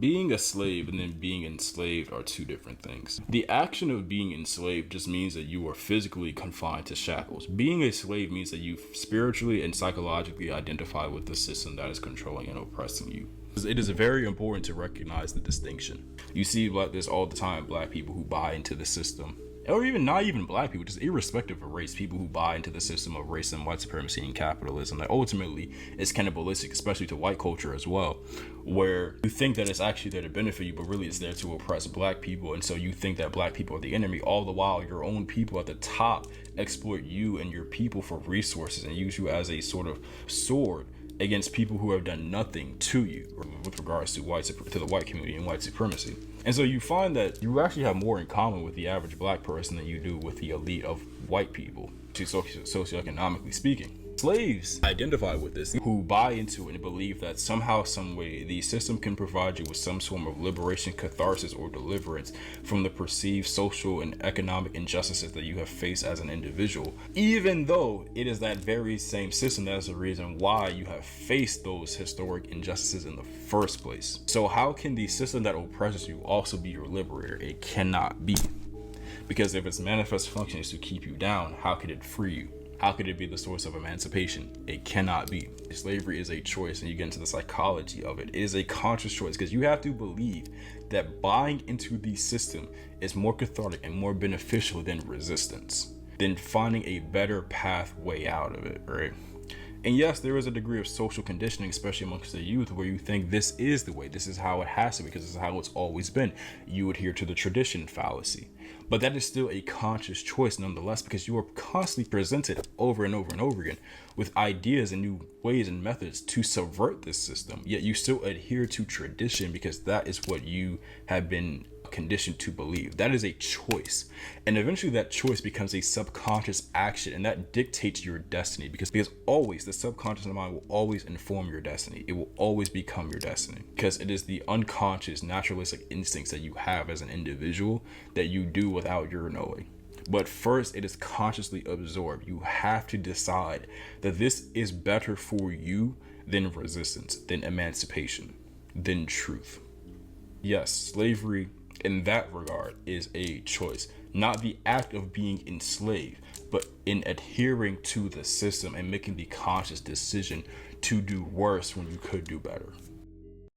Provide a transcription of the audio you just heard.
Being a slave and then being enslaved are two different things. The action of being enslaved just means that you are physically confined to shackles. Being a slave means that you spiritually and psychologically identify with the system that is controlling and oppressing you. It is very important to recognize the distinction. You see like this all the time, black people who buy into the system, or even not even black people, just irrespective of race, people who buy into the system of racism, white supremacy, and capitalism, that ultimately is cannibalistic, especially to white culture as well, where you think that it's actually there to benefit you, but really it's there to oppress black people. And so you think that black people are the enemy, all the while your own people at the top exploit you and your people for resources and use you as a sort of sword against people who have done nothing to you with regards to the white community and white supremacy. And so you find that you actually have more in common with the average black person than you do with the elite of white people, socioeconomically speaking. Slaves identify with this, who buy into it and believe that somehow, some way, the system can provide you with some form of liberation, catharsis, or deliverance from the perceived social and economic injustices that you have faced as an individual, even though it is that very same system that is the reason why you have faced those historic injustices in the first place. So how can the system that oppresses you also be your liberator? It cannot be. Because if its manifest function is to keep you down, how could it free you? How could it be the source of emancipation? It cannot be. Slavery is a choice, and you get into the psychology of it. It is a conscious choice because you have to believe that buying into the system is more cathartic and more beneficial than resistance, than finding a better pathway out of it, right? And yes, there is a degree of social conditioning, especially amongst the youth, where you think this is the way, this is how it has to be, because this is how it's always been. You adhere to the tradition fallacy. But that is still a conscious choice nonetheless, because you are constantly presented over and over and over again with ideas and new ways and methods to subvert this system. Yet you still adhere to tradition because that is what you have been conditioned to believe. That is a choice. And eventually that choice becomes a subconscious action, and that dictates your destiny because always the subconscious mind will always inform your destiny. It will always become your destiny because it is the unconscious naturalistic instincts that you have as an individual that you do without your knowing. But first, it is consciously absorbed. You have to decide that this is better for you than resistance, than emancipation, than truth. Yes, slavery in that regard is a choice, not the act of being enslaved, but in adhering to the system and making the conscious decision to do worse when you could do better.